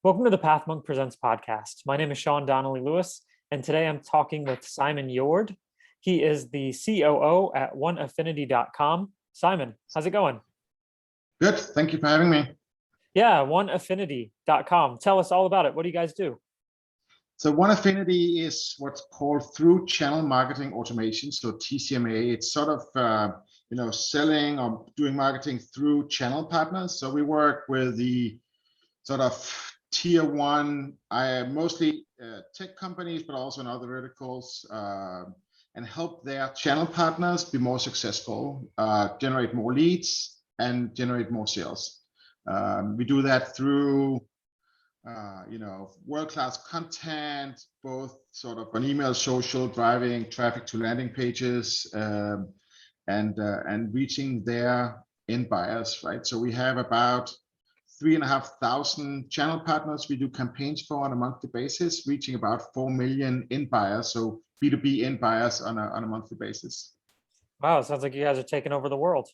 Welcome to the Path Monk Presents podcast. My name is Sean Donnelly Lewis, and today I'm talking with Simon Hjorth. He is the COO at OneAffiniti.com. Simon, how's it going? Good. Thank you for having me. Yeah, OneAffiniti.com. Tell us all about it. What do you guys do? So OneAffiniti is what's called through channel marketing automation. So TCMA, it's sort of, selling or doing marketing through channel partners. So we work with the sort of tier one, mostly tech companies, but also in other verticals, and help their channel partners be more successful, generate more leads, and generate more sales. We do that through world-class content, both sort of on email, social, driving traffic to landing pages, and reaching their end buyers, right? So we have about 3,500 channel partners we do campaigns for on a monthly basis, reaching about 4 million end buyers, so B2B end buyers on a monthly basis. Wow, it sounds like you guys are taking over the world.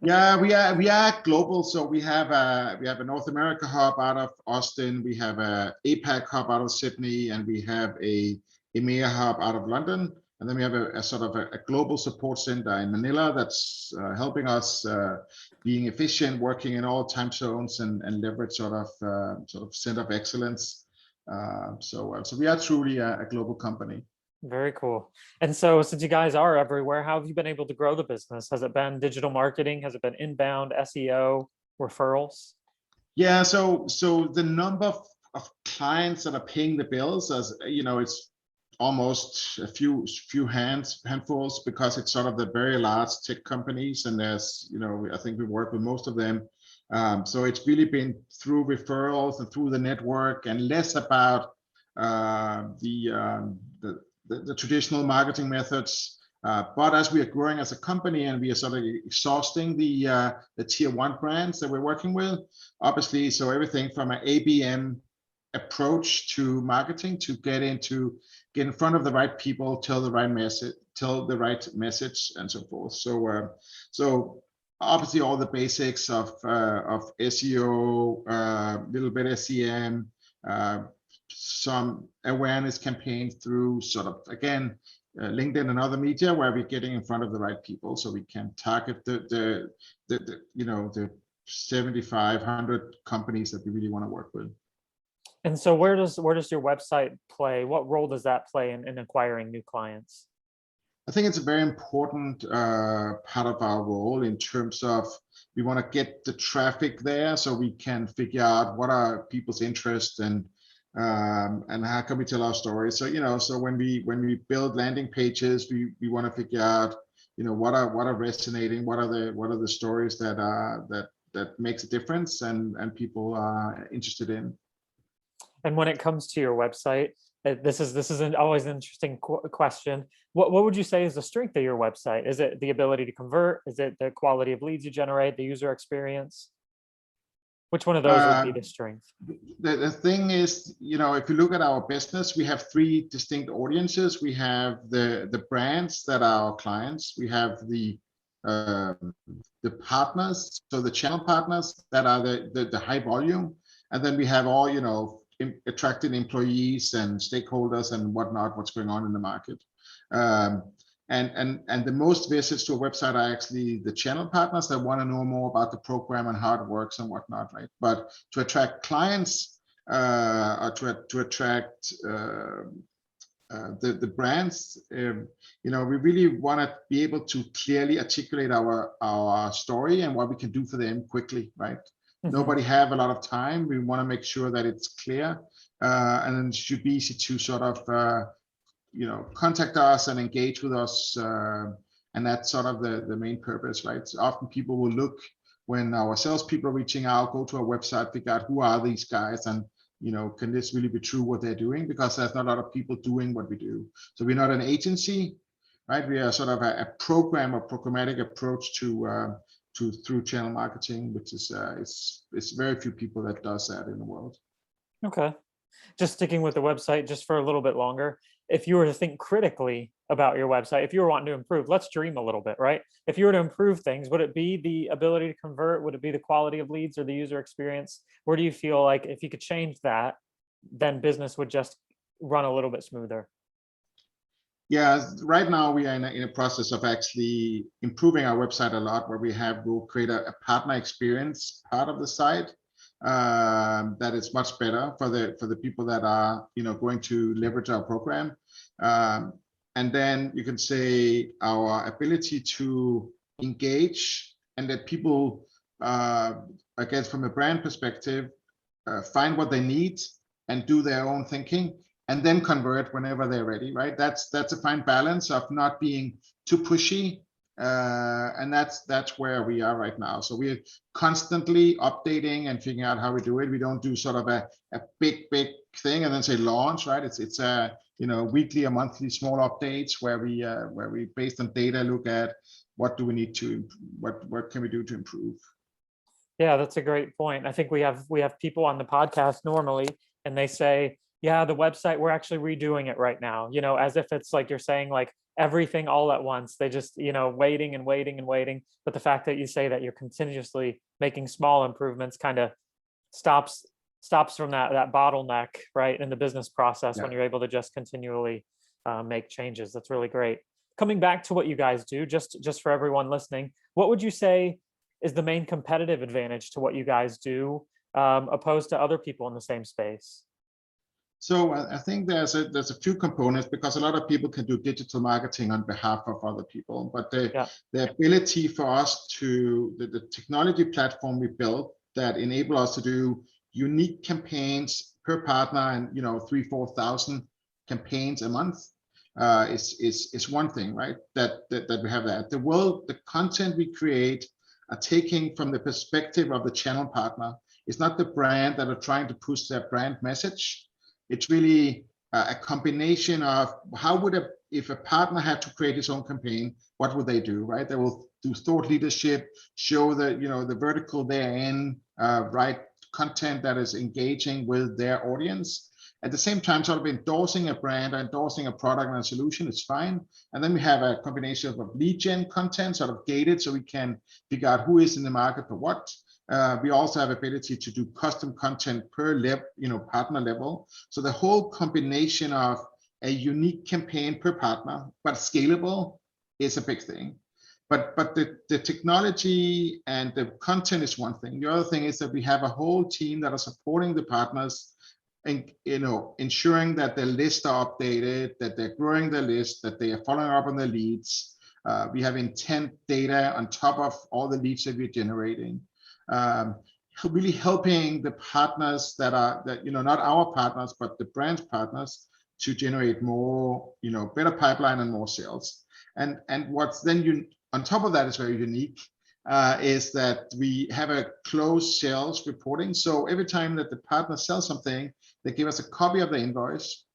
Yeah, we are global. So we have a North America hub out of Austin, we have a APAC hub out of Sydney, and we have a EMEA hub out of London. And then we have a sort of a global support center in Manila that's helping us being efficient, working in all time zones, and leverage sort of center of excellence. So we are truly a global company. Very cool. And so since you guys are everywhere, how have you been able to grow the business? Has it been digital marketing? Has it been inbound, SEO, referrals? Yeah, so the number of clients that are paying the bills, as you know, it's almost a few handfuls, because it's sort of the very large tech companies, and there's, I think we work with most of them. So it's really been through referrals and through the network, and less about the traditional marketing methods. But as we are growing as a company and we are sort of exhausting the tier one brands that we're working with, obviously, so everything from an ABM approach to marketing to get in front of the right people, tell the right message, and so forth. So obviously all the basics of SEO, little bit SEM, some awareness campaigns through sort of, again, LinkedIn and other media, where we're getting in front of the right people, so we can target the 7,500 companies that we really want to work with. And so where does your website play? What role does that play in acquiring new clients? I think it's a very important part of our role, in terms of we want to get the traffic there so we can figure out what are people's interests, and how can we tell our story. So when we build landing pages, we want to figure out what are resonating, what are the stories that makes a difference, and people are interested in. And when it comes to your website, this is always an interesting question. What would you say is the strength of your website? Is it the ability to convert? Is it the quality of leads you generate, the user experience? Which one of those would be the strength? The thing is, if you look at our business, we have three distinct audiences. We have the brands that are our clients. We have the partners, so the channel partners that are the high volume, and then we have all attracting employees and stakeholders and whatnot, what's going on in the market. And the most visits to a website are actually the channel partners that want to know more about the program and how it works and whatnot, right? But to attract clients, or to attract the brands, we really want to be able to clearly articulate our story and what we can do for them quickly, right? Mm-hmm. Nobody have a lot of time. We want to make sure that it's clear, and it should be easy to sort of contact us and engage with us, and that's sort of the main purpose, right? So often people will look, when our salespeople are reaching out, go to our website, figure out who are these guys, and can this really be true what they're doing? Because there's not a lot of people doing what we do. So we're not an agency, right? We are sort of a program or programmatic approach to through channel marketing, which is it's very few people that does that in the world. Okay. Just sticking with the website just for a little bit longer, if you were to think critically about your website, if you were wanting to improve, let's dream a little bit, right? If you were to improve things, would it be the ability to convert? Would it be the quality of leads or the user experience? Where do you feel like if you could change that, then business would just run a little bit smoother? Yeah, right now we are in a process of actually improving our website a lot, where we'll create a partner experience part of the site that is much better for the people that are going to leverage our program. And then you can say our ability to engage and that people, I guess from a brand perspective, find what they need and do their own thinking and then convert whenever they're ready, right? That's a fine balance of not being too pushy, and that's where we are right now. So we're constantly updating and figuring out how we do it. We don't do sort of a big thing and then say launch, right? It's a weekly or monthly small updates where we based on data look at what do we need to what can we do to improve. Yeah, that's a great point. I think we have people on the podcast normally, and they say, "Yeah, the website, we're actually redoing it right now." As if it's like you're saying like everything all at once. They just, waiting and waiting and waiting. But the fact that you say that you're continuously making small improvements kind of stops from that bottleneck, right, in the business process when Yeah. you're able to just continually make changes. That's really great. Coming back to what you guys do, just for everyone listening, what would you say is the main competitive advantage to what you guys do, opposed to other people in the same space? So I think there's a few components, because a lot of people can do digital marketing on behalf of other people, but Yeah. the ability for us to the technology platform we built that enable us to do unique campaigns per partner and 3,000-4,000 campaigns a month is one thing, right? That we have that. The content we create are taking from the perspective of the channel partner. It's not the brand that are trying to push their brand message. It's really a combination of if a partner had to create his own campaign, what would they do, right? They will do thought leadership, show the vertical they're in, write content that is engaging with their audience. At the same time, sort of endorsing a brand or endorsing a product and a solution is fine. And then we have a combination of lead gen content, sort of gated, so we can figure out who is in the market for what. We also have ability to do custom content per partner level. So the whole combination of a unique campaign per partner, but scalable, is a big thing. But the technology and the content is one thing. The other thing is that we have a whole team that are supporting the partners and ensuring that their lists are updated, that they're growing their list, that they are following up on their leads. We have intent data on top of all the leads that we're generating. Really helping the partners that not our partners but the brand partners to generate more better pipeline and more sales. And what's then on top of that is very unique, is that we have a closed sales reporting. So every time that the partner sells something, they give us a copy of the invoice,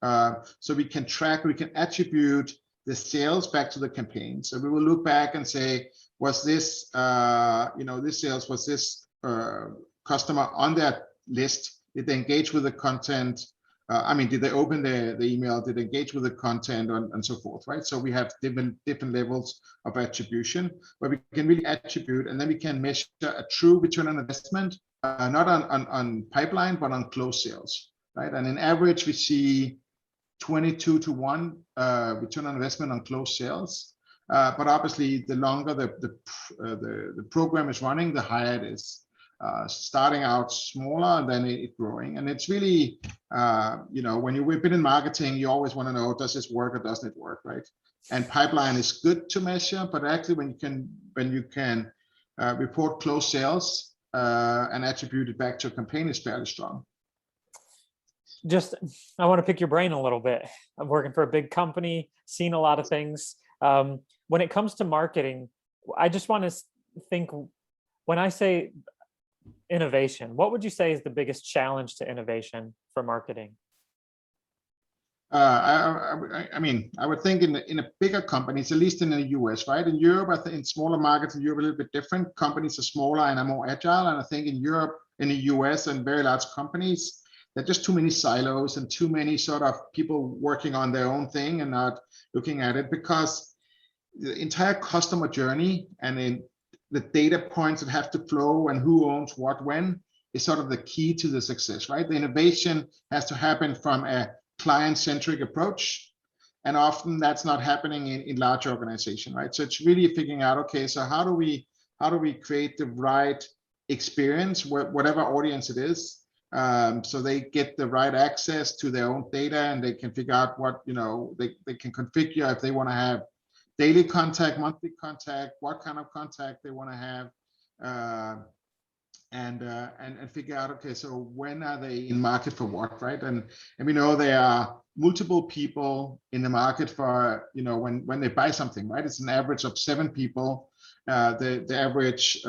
so we can track, we can attribute the sales back to the campaign. So we will look back and say, was this this sales, was this customer on that list? Did they engage with the content? Did they open the email? Did they engage with the content, and so forth, right? So we have different levels of attribution where we can really attribute, and then we can measure a true return on investment, not on pipeline, but on closed sales, right? And in average, we see 22-1 return on investment on closed sales. But obviously, the longer the program is running, the higher it is. Starting out smaller and then it growing, and it's really when we've been in marketing, you always want to know, does this work or doesn't it work, right? And pipeline is good to measure, but actually when you can report closed sales and attribute it back to a campaign is fairly strong. I want to pick your brain a little bit. I'm working for a big company, seen a lot of things. When it comes to marketing, I just want to think, when I say innovation, what would you say is the biggest challenge to innovation for marketing? I would think in a bigger companies, at least in the US, right? In Europe, I think in smaller markets in Europe a little bit different. Companies are smaller and are more agile, and I think in Europe, in the US, and very large companies, there are just too many silos and too many sort of people working on their own thing and not looking at it, because the entire customer journey and in the data points that have to flow and who owns what when is sort of the key to the success, right? The innovation has to happen from a client-centric approach, and often that's not happening in large organization, right? So it's really figuring out, okay, so how do we create the right experience, whatever audience it is, so they get the right access to their own data, and they can figure out what, they can configure if they want to have daily contact, monthly contact, what kind of contact they want to have, and figure out, okay, so when are they in market for what, right? And we know there are multiple people in the market for, when they buy something, right? It's an average of 7 people. The average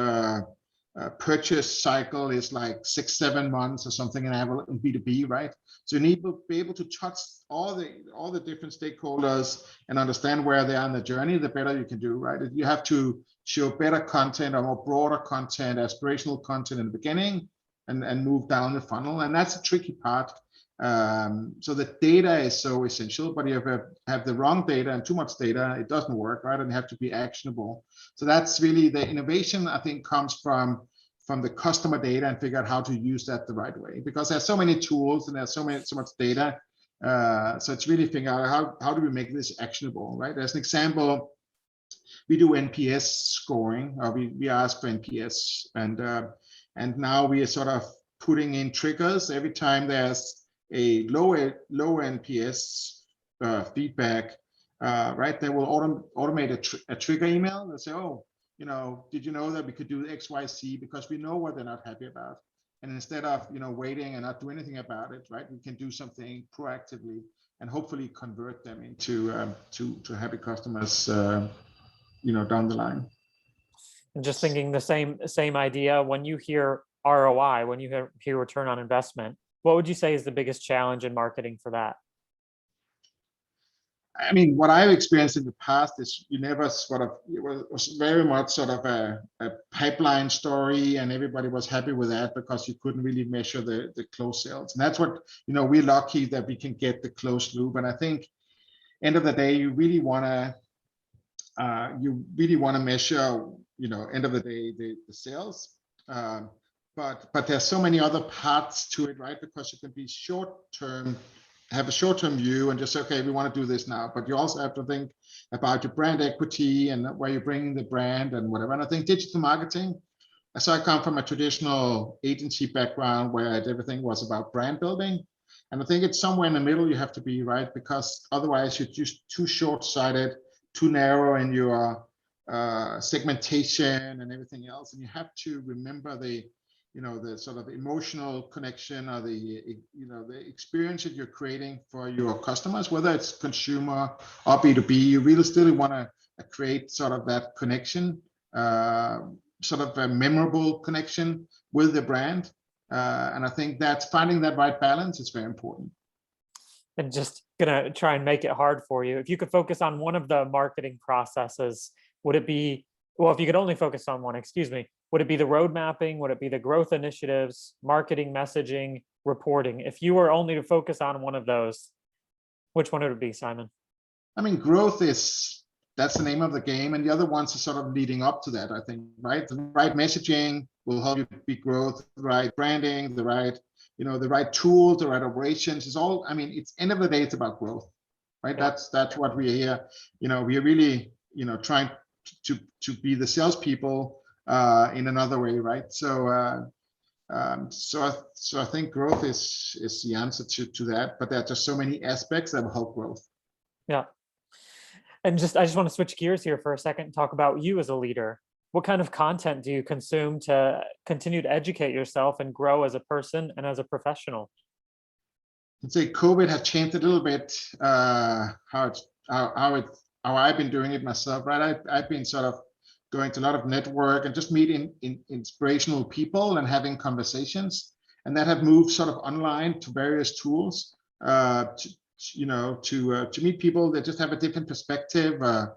purchase cycle is like 6-7 months or something in B2B, right? So you need to be able to touch all the different stakeholders and understand where they are in the journey. The better you can do, right? You have to show better content or more broader content, aspirational content in the beginning, and move down the funnel. And that's a tricky part. So the data is so essential, but if you have the wrong data and too much data, it doesn't work, right? And you have to be actionable. So that's really the innovation, I think, comes from the customer data, and figure out how to use that the right way, because there's so many tools and there's so much data. So it's really figuring out how do we make this actionable, right? As an example, we do NPS scoring, or we ask for NPS, and now we are sort of putting in triggers every time there's a low NPS feedback, right? They will automate a trigger email. They'll say, oh, did you know that we could do X, Y, Z, because we know what they're not happy about. And instead of, waiting and not do anything about it, right? We can do something proactively and hopefully convert them into to happy customers, down the line. And just thinking the same idea, when you hear ROI, when you hear return on investment, what would you say is the biggest challenge in marketing for that? I mean, what I've experienced in the past is you never sort of, it was very much sort of a pipeline story, and everybody was happy with that because you couldn't really measure the close sales. And that's what, we're lucky that we can get the closed loop. And I think end of the day, you really want to measure, end of the day, the sales. But there's so many other parts to it, right? Because you can be have a short-term view and just say, okay, we want to do this now. But you also have to think about your brand equity and where you're bringing the brand and whatever. And I think digital marketing, so I come from a traditional agency background where everything was about brand building. And I think it's somewhere in the middle you have to be, right? Because otherwise you're just too short-sighted, too narrow in your segmentation and everything else. And you have to remember the sort of emotional connection, or the experience that you're creating for your customers, whether it's consumer or B2B. You really still want to create sort of that connection, sort of a memorable connection with the brand. And I think that's finding that right balance is very important. And just gonna try and make it hard for you. If you could focus on one of the marketing processes, would it be, well, if you could only focus on one, excuse me, would it be the road mapping? Would it be the growth initiatives, marketing, messaging, reporting? If you were only to focus on one of those, which one would it be, Simon? I mean, that's the name of the game. And the other ones are sort of leading up to that, I think, right? The right messaging will help you be growth, the right branding, the right tools, the right operations. It's all, I mean, it's end of the day, it's about growth, right? Yeah. That's what we are here. We are really, trying to be the salespeople in another way, right? So I think growth is the answer to that, but there are just so many aspects that will help growth. Yeah. And I just want to switch gears here for a second and talk about you as a leader. What kind of content do you consume to continue to educate yourself and grow as a person and as a professional? I'd say COVID has changed a little bit how I've been doing it myself, right? I've been sort of going to a lot of network and just meeting inspirational people and having conversations, and that have moved sort of online to various tools to meet people that just have a different perspective, a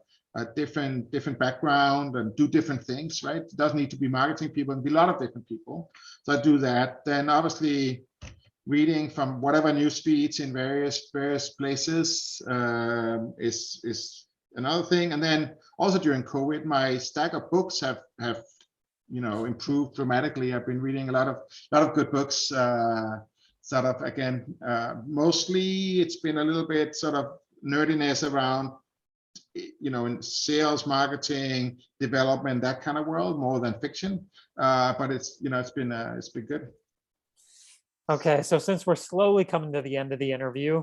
different background, and do different things, right? It doesn't need to be marketing people, and be a lot of different people. So I do that. Then obviously reading from whatever news feeds in various places is another thing. And then also during COVID, my stack of books have improved dramatically. I've been reading a lot of good books. Sort of again, mostly it's been a little bit sort of nerdiness around in sales, marketing, development, that kind of world, more than fiction. But it's been good. Okay, so since we're slowly coming to the end of the interview,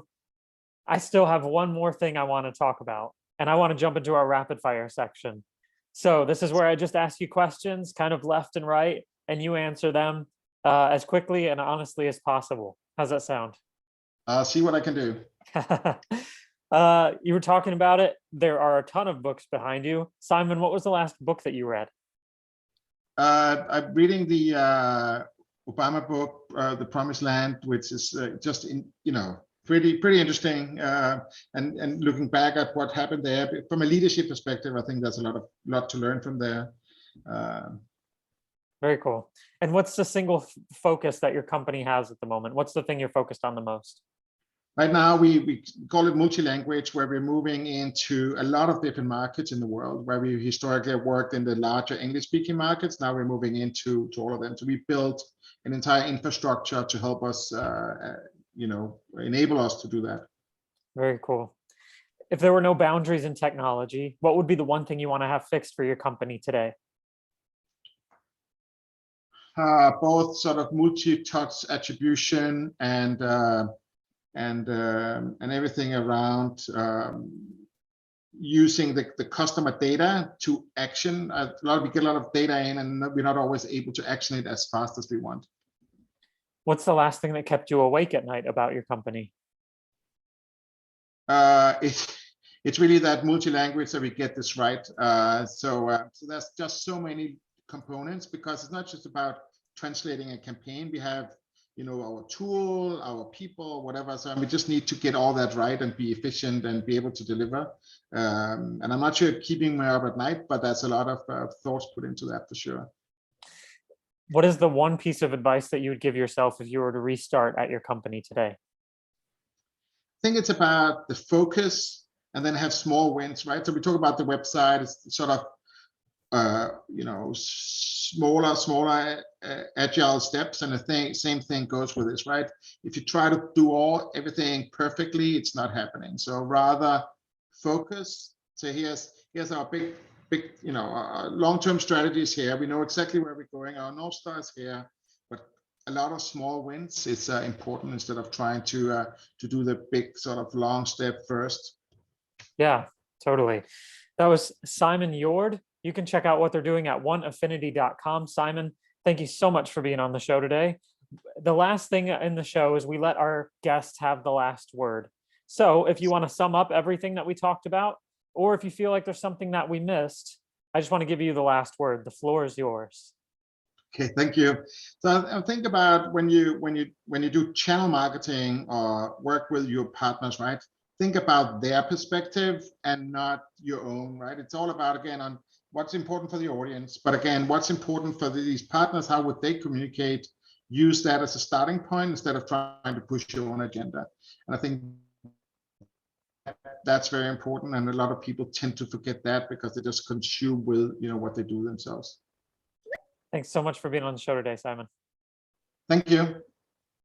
I still have one more thing I want to talk about, and I want to jump into our rapid fire section. So this is where I just ask you questions, kind of left and right, and you answer them as quickly and honestly as possible. How's that sound? I'll see what I can do. You were talking about it. There are a ton of books behind you. Simon, what was the last book that you read? I'm reading the Obama book, The Promised Land, which is just pretty interesting. And looking back at what happened there from a leadership perspective, I think there's a lot to learn from there. Very cool. And what's the single focus that your company has at the moment? What's the thing you're focused on the most? Right now, we call it multi-language, where we're moving into a lot of different markets in the world, where we historically have worked in the larger English-speaking markets. Now we're moving into all of them. So we built an entire infrastructure to help us, enable us to do that. Very cool. If there were no boundaries in technology, what would be the one thing you want to have fixed for your company today? Both sort of multi-touch attribution and everything around using the customer data to action. We get a lot of data in, and we're not always able to action it as fast as we want. What's the last thing that kept you awake at night about your company? It's really that multi-language that we get this right. So there's just so many components, because it's not just about translating a campaign. We have our tool, our people, whatever. So we just need to get all that right and be efficient and be able to deliver. And I'm not sure keeping me up at night, but that's a lot of thoughts put into that for sure. What is the one piece of advice that you would give yourself if you were to restart at your company today? I think it's about the focus, and then have small wins, right? So we talk about the website, it's sort of smaller agile steps, and the same thing goes with this, right? If you try to do everything perfectly, it's not happening. So rather focus. So here's our big long-term strategies here. We know exactly where we're going. Our North Star is here, but a lot of small wins is important, instead of trying to do the big sort of long step first. Yeah, totally. That was Simon Hjorth. You can check out what they're doing at oneaffiniti.com. Simon, thank you so much for being on the show today. The last thing in the show is we let our guests have the last word. So if you want to sum up everything that we talked about, or if you feel like there's something that we missed, I just want to give you the last word. The floor is yours. Okay, thank you. So I think about when you do channel marketing or work with your partners, right? Think about their perspective and not your own, right? It's all about, again, on what's important for the audience, but again, what's important for these partners, how would they communicate? Use that as a starting point instead of trying to push your own agenda. And I think that's very important, and a lot of people tend to forget that because they just consume with what they do themselves. Thanks so much for being on the show today, Simon. Thank you.